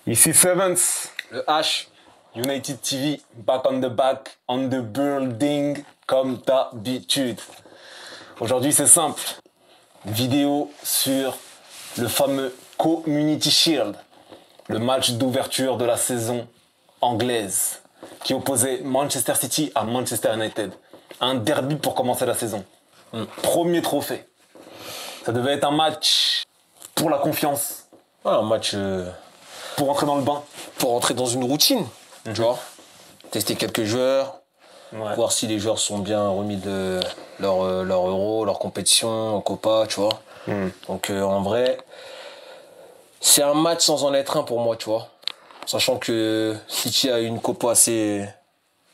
Ici Sevens, Le H. United TV, back on the building, comme d'habitude. Aujourd'hui c'est simple, vidéo sur le fameux Community Shield, le match d'ouverture de la saison anglaise, qui opposait Manchester City à Manchester United. Un derby pour commencer la saison. Premier trophée. Ça devait être un match pour la confiance, Un match pour entrer dans le bain. pour entrer dans une routine, tu vois. Tester quelques joueurs, Ouais. voir si les joueurs sont bien remis de leur euro, leur compétition, Copa, tu vois. Donc en vrai, c'est un match sans en être un pour moi, tu vois. Sachant que City a une Copa assez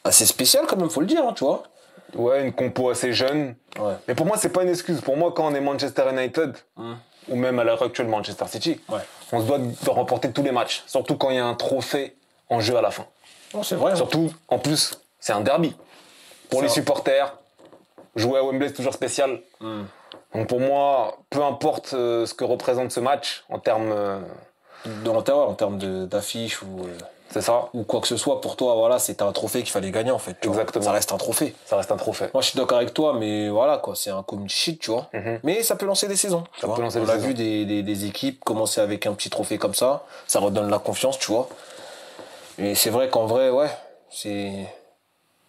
spéciale quand même, faut le dire, hein, tu vois. Ouais, une compo assez jeune. Ouais. Mais pour moi, c'est pas une excuse. Pour moi, quand on est Manchester United, ou même à l'heure actuelle Manchester City, Ouais. on se doit de remporter tous les matchs. Surtout quand il y a un trophée en jeu à la fin. Non, c'est vrai. Surtout, en plus, c'est un derby. Pour C'est les vrai. supporters, jouer à Wembley, c'est toujours spécial. Donc pour moi, peu importe ce que représente ce match, en termes... De l'intérieur, en termes d'affiches c'est ça, ou quoi que ce soit, pour toi, voilà, c'était un trophée qu'il fallait gagner en fait. Tu vois. Exactement. Ça reste un trophée. ça reste un trophée. Moi, je suis d'accord avec toi, mais voilà, quoi, c'est un community shield, tu vois. Mais ça peut lancer des saisons. Tu vois. peut lancer On des a saisons. vu des équipes commencer avec un petit trophée comme ça redonne la confiance, tu vois. Et c'est vrai qu'en vrai, ouais, c'est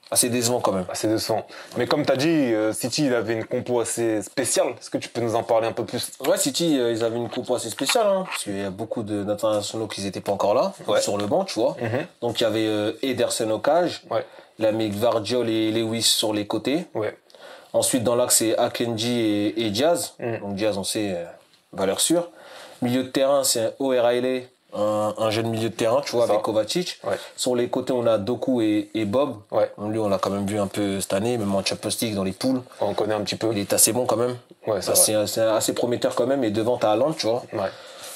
assez décevant quand même. Assez décevant. Mais comme tu as dit, City il avait une compo assez spéciale. Est-ce que tu peux nous en parler un peu plus? Ouais, City, ils avaient une compo assez spéciale, hein, parce qu'il y a beaucoup d'internationaux qui n'étaient pas encore là, Ouais. sur le banc, tu vois. Donc il y avait Ederson au cage, Ouais. il a mis Gvardiol et Lewis sur les côtés. Ouais. Ensuite, dans l'axe, c'est Akenji et Diaz. Donc Diaz, on sait, valeur sûre. Milieu de terrain, c'est O'Reilly, un jeune milieu de terrain, tu vois, ça. avec Kovacic. Ouais. Sur les côtés, on a Doku et Bob. Ouais. Lui, on l'a quand même vu un peu cette année, même en Champions League, dans les poules. On connaît un petit peu. Il est assez bon quand même. Ouais, c'est vrai. C'est assez prometteur quand même. Et devant, t'as Haaland, tu vois. Ouais.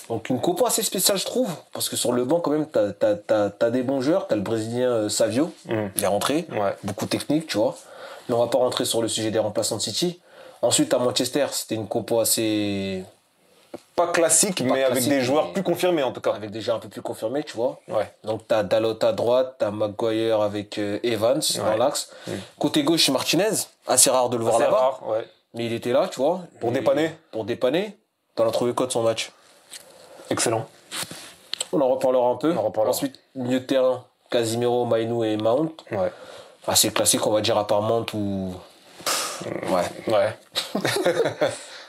Donc une compo assez spéciale, je trouve. Parce que sur le banc, quand même, t'as des bons joueurs. T'as le Brésilien Savio, il est rentré. Ouais. Beaucoup technique, tu vois. Mais on va pas rentrer sur le sujet des remplaçants de City. Ensuite, à Manchester, c'était une compo assez... Pas classique, mais avec classique, des joueurs mais- plus confirmés en tout cas. avec des joueurs un peu plus confirmés, tu vois. Ouais. Donc t'as Dalot à droite, t'as Maguire avec Evans dans l'axe. Côté gauche, Martinez. Assez rare de le voir C'est là-bas. rare, ouais. Mais il était là, tu vois. Pour Et- dépanner. Pour dépanner. T'en as trouvé quoi de son match? Excellent. On en reparlera un peu. On en reparlera. Ensuite, milieu de terrain, Casimiro, Mainu et Mount. Ouais. Assez classique, on va dire, à part Mount ou... Ouais. Ouais.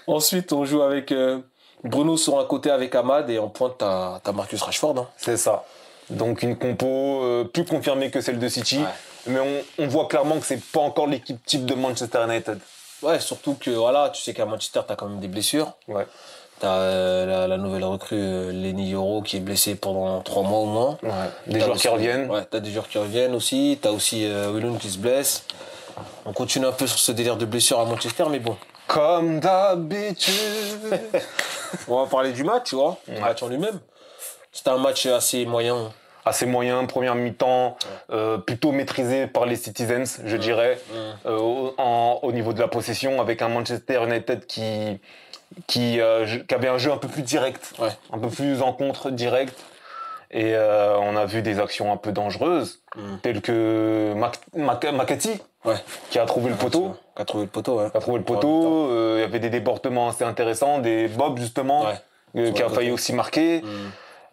Ensuite, on joue avec Bruno sur un côté avec Ahmad et en pointe, t'as Marcus Rashford. Hein. C'est ça. Donc une compo plus confirmée que celle de City. Ouais. Mais on voit clairement que c'est pas encore l'équipe type de Manchester United. Ouais, surtout que, voilà, tu sais qu'à Manchester, t'as quand même des blessures. Ouais. T'as la nouvelle recrue, Lenny Yoro, qui est blessé pendant 3 mois au moins. Ouais. Des T'as joueurs aussi- qui reviennent. Ouais, t'as des joueurs qui reviennent aussi. T'as aussi Willoun qui se blesse. On continue un peu sur ce délire de blessure à Manchester, mais bon. Comme d'habitude. On va parler du match, tu vois. Le match en lui-même. C'était un match assez moyen. Assez moyen, première mi-temps, plutôt maîtrisé par les Citizens, je dirais, au niveau de la possession, avec un Manchester United qui avait un jeu un peu plus direct, Ouais. un peu plus en contre direct. Et on a vu des actions un peu dangereuses, telles que McAtee, Ouais. qui a trouvé le poteau. Qui a trouvé le poteau, ouais. Qui a trouvé le poteau, il y avait des débordements assez intéressants, des Bob justement, Ouais. qui a failli aussi marquer.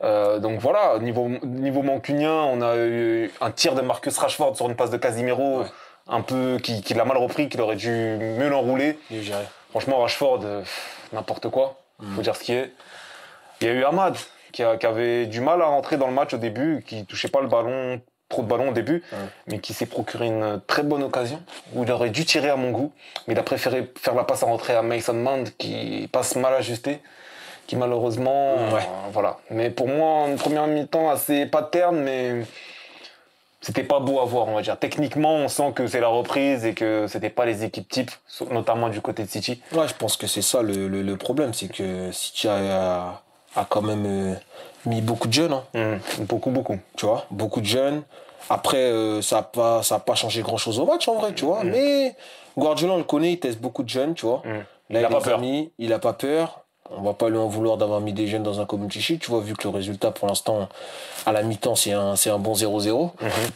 Donc voilà, niveau mancunien, on a eu un tir de Marcus Rashford sur une passe de Casimiro, un peu qui l'a mal repris, qu'il aurait dû mieux l'enrouler. Il est géré. Franchement, Rashford, n'importe quoi, faut dire ce qui est. Il y a eu Ahmad qui avait du mal à rentrer dans le match au début, qui touchait pas le ballon, trop de ballons au début, mais qui s'est procuré une très bonne occasion où il aurait dû tirer à mon goût, mais il a préféré faire la passe à rentrer à Mason Mount qui passe mal ajusté, qui malheureusement, voilà. Mais pour moi, une première mi-temps assez pas terne, mais c'était pas beau à voir, on va dire. Techniquement, on sent que c'est la reprise et que c'était pas les équipes types, notamment du côté de City. Ouais, je pense que c'est ça le problème, c'est que City a quand même mis beaucoup de jeunes, hein, Beaucoup. tu vois, beaucoup de jeunes. Après, ça a pas changé grand-chose au match, en vrai, tu vois, mais Guardiola, on le connaît, il teste beaucoup de jeunes, tu vois. Là, Il a pas les a peur. mis, il a pas peur. On va pas lui en vouloir d'avoir mis des jeunes dans un community shield, tu vois, vu que le résultat, pour l'instant, à la mi-temps, c'est un bon 0-0.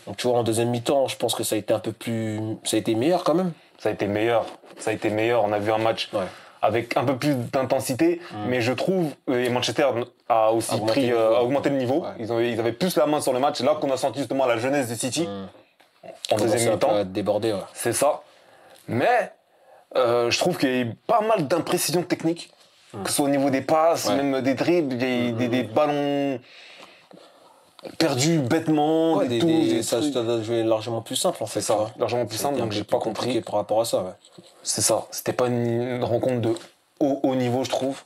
Donc, tu vois, en deuxième mi-temps, je pense que ça a été ça a été meilleur quand même. Ça a été meilleur. On a vu un match avec un peu plus d'intensité, mais je trouve, et Manchester a aussi augmenté le niveau. Ouais. Ils avaient plus la main sur le match. C'est là qu'on a senti justement la jeunesse de City en deuxième mi-temps. Débordé, ouais. C'est ça. Mais je trouve qu'il y a eu pas mal d'imprécisions techniques, que ce soit au niveau des passes, même des dribbles, des ballons perdus bêtement, ça doit jouer largement plus simple en fait. C'est ça, largement plus simple, donc j'ai pas compris par rapport à ça. Ouais. C'est ça, c'était pas une rencontre de haut niveau, je trouve.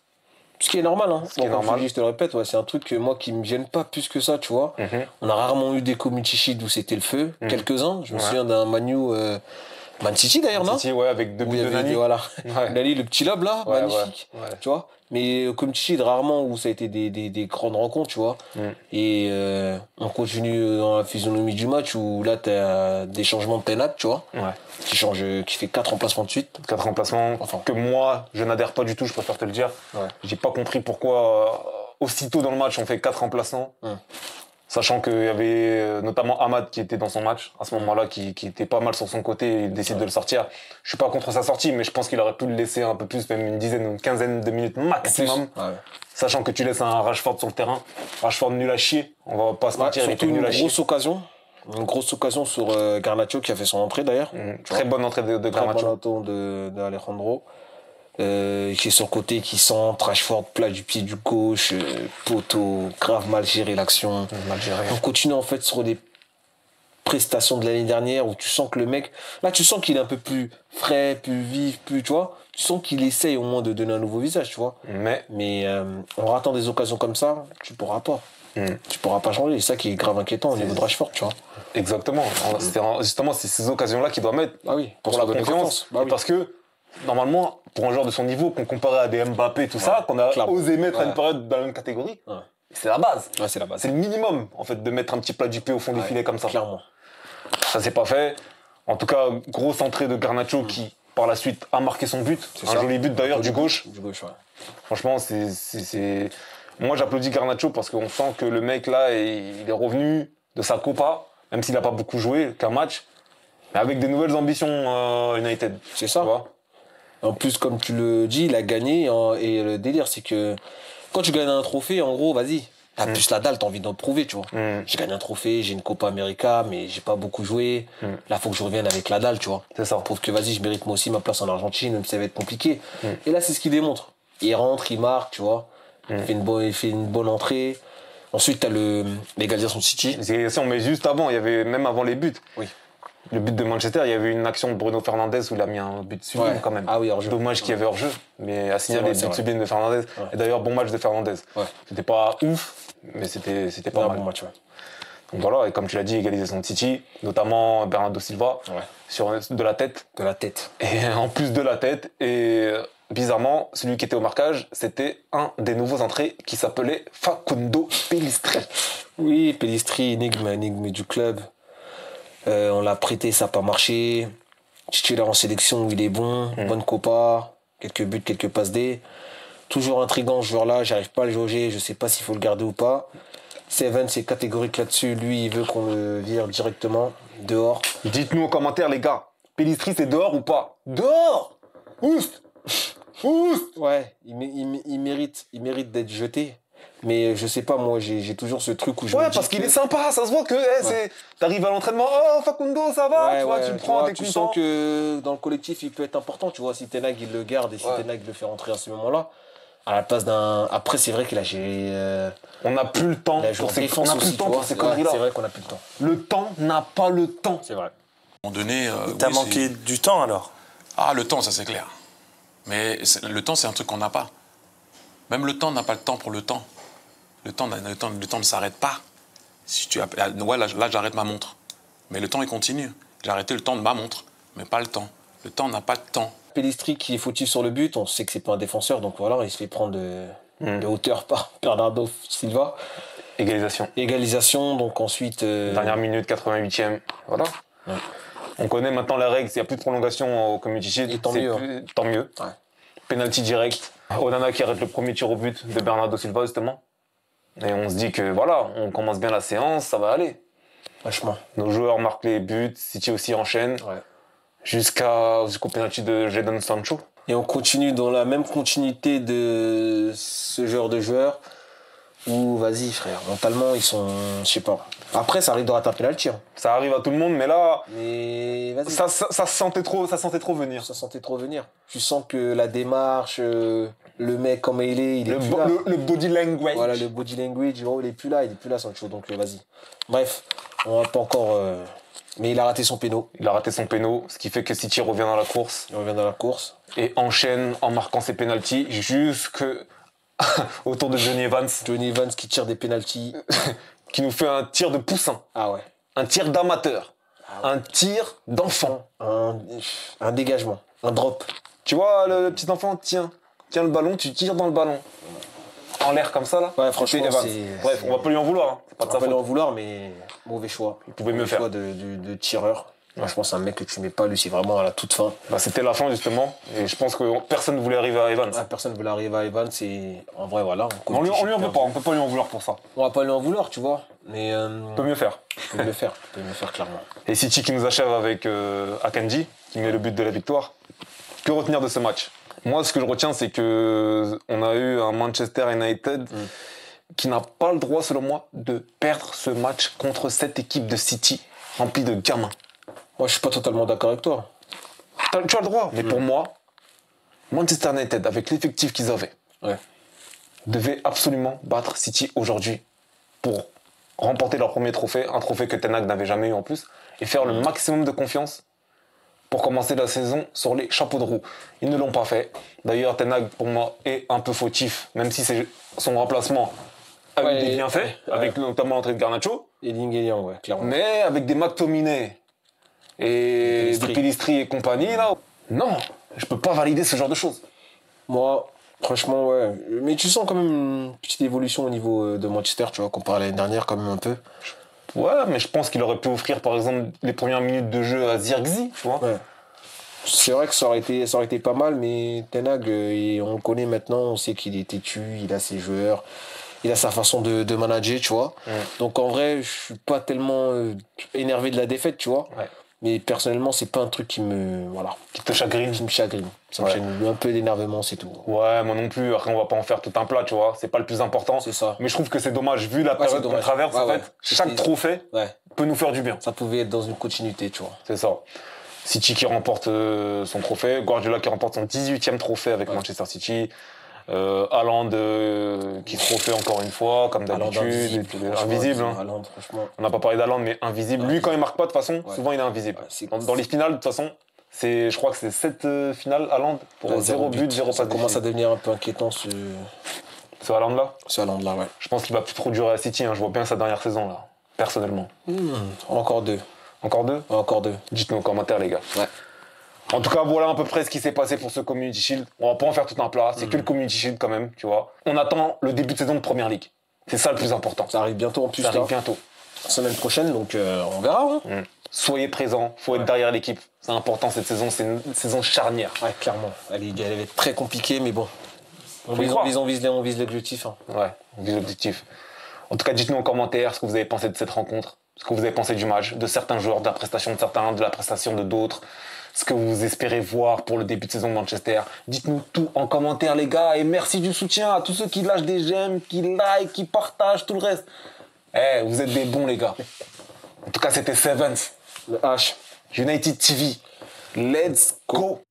Ce qui est normal, hein. Ce qui est normal. Je te le répète, c'est un truc que moi qui me gêne pas plus que ça, tu vois. On a rarement eu des community shield où c'était le feu, quelques-uns. Je me souviens d'un Man City d'ailleurs, non? City, ouais, avec deux buts de Nani. Voilà. Nani, le petit lob là, magnifique. Ouais. Tu vois? Mais comme Chid, rarement où ça a été des grandes rencontres, tu vois. Et on continue dans la physionomie du match où là, t'as des changements de pénal, tu vois. Qui fait 4 remplacements de suite. 4 remplacements que moi, je n'adhère pas du tout, je préfère te le dire. J'ai pas compris pourquoi aussitôt dans le match, on fait 4 remplaçants. Sachant qu'il y avait notamment Ahmad qui était dans son match à ce moment-là, qui était pas mal sur son côté et il décide de le sortir. Je suis pas contre sa sortie, mais je pense qu'il aurait pu le laisser un peu plus, même une quinzaine de minutes maximum. Sachant que tu laisses un Rashford sur le terrain. Rashford nul à chier, on va pas se mentir, il était nul à chier. Une grosse occasion sur Garnacho qui a fait son entrée d'ailleurs. Très bonne entrée de Garnacho. Très bonne entrée d'Alejandro. Qui est sur le côté, qui centre, Rashford plat du pied du gauche, poteau, grave mal géré l'action. On continue en fait sur des prestations de l'année dernière où tu sens que le mec, là tu sens qu'il est un peu plus frais, plus vif, plus, tu vois, tu sens qu'il essaye au moins de donner un nouveau visage, tu vois. Mais en ratant des occasions comme ça, tu pourras pas. Tu pourras pas changer, c'est ça qui est grave inquiétant au niveau de Rashford, tu vois. Exactement. Justement, c'est ces occasions-là qu'il doit mettre pour la confiance. Parce que normalement, pour un joueur de son niveau, qu'on comparait à des Mbappé, tout ça, qu'on a osé mettre à une période dans la même catégorie, c'est la base. C'est la base. C'est le minimum, en fait, de mettre un petit plat du pied au fond du filet comme ça. Clairement. Ça s'est pas fait. En tout cas, grosse entrée de Garnacho qui, par la suite, a marqué son but. Joli but d'ailleurs du gauche. Du gauche, Franchement, moi, j'applaudis Garnacho parce qu'on sent que le mec, là, il est revenu de sa Copa, même s'il n'a pas beaucoup joué, qu'un match, mais avec des nouvelles ambitions United. C'est ça. Tu vois. En plus, comme tu le dis, il a gagné. Et le délire, c'est que quand tu gagnes un trophée, en gros, vas-y, t'as plus la dalle, t'as envie d'en prouver, tu vois. J'ai gagné un trophée, j'ai une Copa América, mais j'ai pas beaucoup joué. Là, faut que je revienne avec la dalle, tu vois. C'est ça. Prouve que, vas-y, je mérite moi aussi ma place en Argentine, même si ça va être compliqué. Et là, c'est ce qu'il démontre. Il rentre, il marque, tu vois. Il fait une bonne entrée. Ensuite, t'as l'égalisation de City. L'égalisation, mais juste avant, il y avait, même avant les buts. Oui. Le but de Manchester, il y avait une action de Bruno Fernandes où il a mis un but sublime quand même. Ah oui, hors-jeu. Dommage qu'il y avait hors-jeu, mais à signaler le but sublime de Fernandes. Et d'ailleurs, bon match de Fernandes. C'était pas ouf, mais c'était pas mal. Bon match, Donc voilà, et comme tu l'as dit, égalisation de City, notamment Bernardo Silva, de la tête. De la tête. Et en plus de la tête, et bizarrement, celui qui était au marquage, c'était un des nouveaux entrées qui s'appelait Facundo Pellistri. Oui, Pellistri, énigme du club. On l'a prêté, ça n'a pas marché. Titulaire en sélection où il est bon, bonne copa, quelques buts, quelques passes D. Toujours intriguant ce joueur-là, j'arrive pas à le jauger, je sais pas s'il faut le garder ou pas. Seven, c'est catégorique là-dessus, lui il veut qu'on le vire directement, dehors. Dites-nous en commentaire les gars, Pellistri c'est dehors ou pas? Dehors! Oust! Ouais, il mérite d'être jeté. Mais je sais pas, moi, j'ai toujours ce truc où je me dis parce qu'il est sympa, ça se voit que t'arrives à l'entraînement, oh Facundo, ça va, tu vois, tu le prends, t'es content. Tu sens que dans le collectif, il peut être important, tu vois, si Ten Hag, il le garde et si Ten Hag le fait rentrer à ce moment-là, à la place d'un... Après, c'est vrai qu'il a géré... On n'a plus le temps pour ces conneries-là. C'est vrai qu'on n'a plus le temps. Le temps n'a pas le temps. C'est vrai. À un moment donné... T'as manqué du temps, alors? Ah, le temps, ça c'est clair. Mais le temps, c'est un truc qu'on n'a pas. Même le temps n'a pas le temps pour le temps. Le temps ne s'arrête pas. Si tu là j'arrête ma montre. Mais le temps, il continue. J'ai arrêté le temps de ma montre, mais pas le temps. Le temps n'a pas de temps. Pellistri qui est fautif sur le but, on sait que c'est pas un défenseur, donc voilà, il se fait prendre de hauteur par Bernardo Silva. Égalisation, donc ensuite... Dernière minute, 88e, voilà. On connaît maintenant la règle, s'il n'y a plus de prolongation au Community Shield, tant mieux. Tant mieux. Penalty direct. Onana qui arrête le premier tir au but de Bernardo Silva, justement. Et on se dit que voilà, on commence bien la séance, ça va aller. Vachement. Nos joueurs marquent les buts, City aussi enchaîne, Ouais. jusqu'au penalty de Jadon Sancho. Et on continue dans la même continuité de ce genre de joueurs où, vas-y frère, mentalement ils sont, je sais pas. Après ça arrive de rater un penalty. Hein. Ça arrive à tout le monde, mais là, Mais vas-y. ça sentait trop venir. Ça sentait trop venir. Tu sens que la démarche, le mec comme il est plus là. Le body language. Voilà, le body language, il est plus là Sancho, donc vas-y. Bref, on va pas encore... Mais il a raté son péno. Il a raté son péno, ce qui fait que City revient dans la course. Il revient dans la course. Et enchaîne en marquant ses pénaltys jusque autour de Johnny Evans. Johnny Evans qui tire des pénaltys. Qui nous fait un tir de poussin. Ah ouais. Un tir d'amateur. Un tir d'enfant. Un dégagement. Un drop. Tu vois, le petit enfant, tiens le ballon, tu tires dans le ballon. En l'air comme ça, là. Ouais, franchement, Evans. c'est... Bref, on va pas lui en vouloir. Hein. C'est pas On de sa va pas lui en faute. vouloir, mais mauvais choix. Il pouvait mieux Mauvais faire. choix de tireur. Ouais. Je pense que c'est un mec que tu mets pas, lui, c'est vraiment à la toute fin. Bah, c'était la fin, justement. Et je pense que personne ne voulait arriver à Evans. Ah, personne ne veut l'arriver à Evans, c'est... En vrai, voilà. On lui en veut pas, on peut pas lui en vouloir pour ça. On va pas lui en vouloir, tu vois. Mais... On peut mieux faire. On peut mieux faire. On peut mieux faire, clairement. Et City qui nous achève avec Akanji, qui met le but de la victoire. Que retenir de ce match? Moi, ce que je retiens, c'est que on a eu un Manchester United qui n'a pas le droit, selon moi, de perdre ce match contre cette équipe de City remplie de gamins. Moi, je suis pas totalement d'accord avec toi. Tu as le droit, mais pour moi, Manchester United, avec l'effectif qu'ils avaient, Ouais. devait absolument battre City aujourd'hui pour remporter leur premier trophée, un trophée que Ten Hag n'avait jamais eu en plus, et faire le maximum de confiance pour commencer la saison sur les chapeaux de roue. Ils ne l'ont pas fait. D'ailleurs, Ten Hag, pour moi, est un peu fautif, même si son remplacement a eu des bienfaits, avec notamment l'entrée de Garnacho, Et Ling et Yang, ouais, clairement. mais avec des McTominay et des Pellistri et compagnie, là, non, je peux pas valider ce genre de choses. Moi, franchement, ouais. Mais tu sens quand même une petite évolution au niveau de Manchester, tu vois, comparé à l'année dernière, quand même un peu. Ouais, mais je pense qu'il aurait pu offrir, par exemple, les premières minutes de jeu à Zirkzee, tu vois. Ouais. C'est vrai que ça aurait été pas mal, mais Ten Hag, on le connaît maintenant, on sait qu'il est têtu, il a ses joueurs, il a sa façon de manager, tu vois. Donc en vrai, je suis pas tellement énervé de la défaite, tu vois. Ouais. Mais personnellement, c'est pas un truc qui me... Voilà. Qui te chagrine. Qui me chagrine. Ça me chagrine un peu d'énervement, c'est tout. Ouais, moi non plus. Après, on va pas en faire tout un plat, tu vois. C'est pas le plus important. C'est ça. Mais je trouve que c'est dommage, vu la période qu'on traverse, en fait. Chaque trophée peut nous faire du bien. Ça pouvait être dans une continuité, tu vois. C'est ça. City qui remporte son trophée. Guardiola qui remporte son 18e trophée avec Manchester City. Haaland qui se refait encore une fois, comme d'habitude. Invisible. Hein. Haaland, franchement. On n'a pas parlé d'Haaland, mais invisible. Lui, quand il marque pas, de toute façon, souvent il est invisible. Dans les finales, de toute façon, je crois que c'est 7 finales Haaland pour 0 but, 0 passe. Ça commence à devenir un peu inquiétant ce Haaland-là. Ce Haaland-là, ouais. Je pense qu'il va plus trop durer à City. Hein. Je vois bien sa dernière saison, là, personnellement. Encore deux. Encore deux? Encore deux. Dites-nous en commentaire, les gars. Ouais. En tout cas, voilà à peu près ce qui s'est passé pour ce Community Shield. On va pas en faire tout un plat, c'est que le Community Shield quand même, tu vois. On attend le début de saison de Première Ligue. C'est ça le plus important. Ça arrive bientôt en plus. Ça arrive bientôt. Semaine prochaine, donc on verra. Hein. Soyez présents, faut être derrière l'équipe. C'est important cette saison, c'est une saison charnière. Ouais, clairement. Elle va être très compliquée, mais bon. On vise l'objectif. Hein. Ouais, on vise l'objectif. En tout cas, dites-nous en commentaire ce que vous avez pensé de cette rencontre, ce que vous avez pensé du match, de certains joueurs, de la prestation de certains, de la prestation de d'autres. Ce que vous espérez voir pour le début de saison de Manchester. Dites-nous tout en commentaire, les gars. Et merci du soutien à tous ceux qui lâchent des j'aime, qui like, qui partagent, tout le reste. Vous êtes des bons, les gars. En tout cas, c'était Sevens. Le H. United TV. Let's go.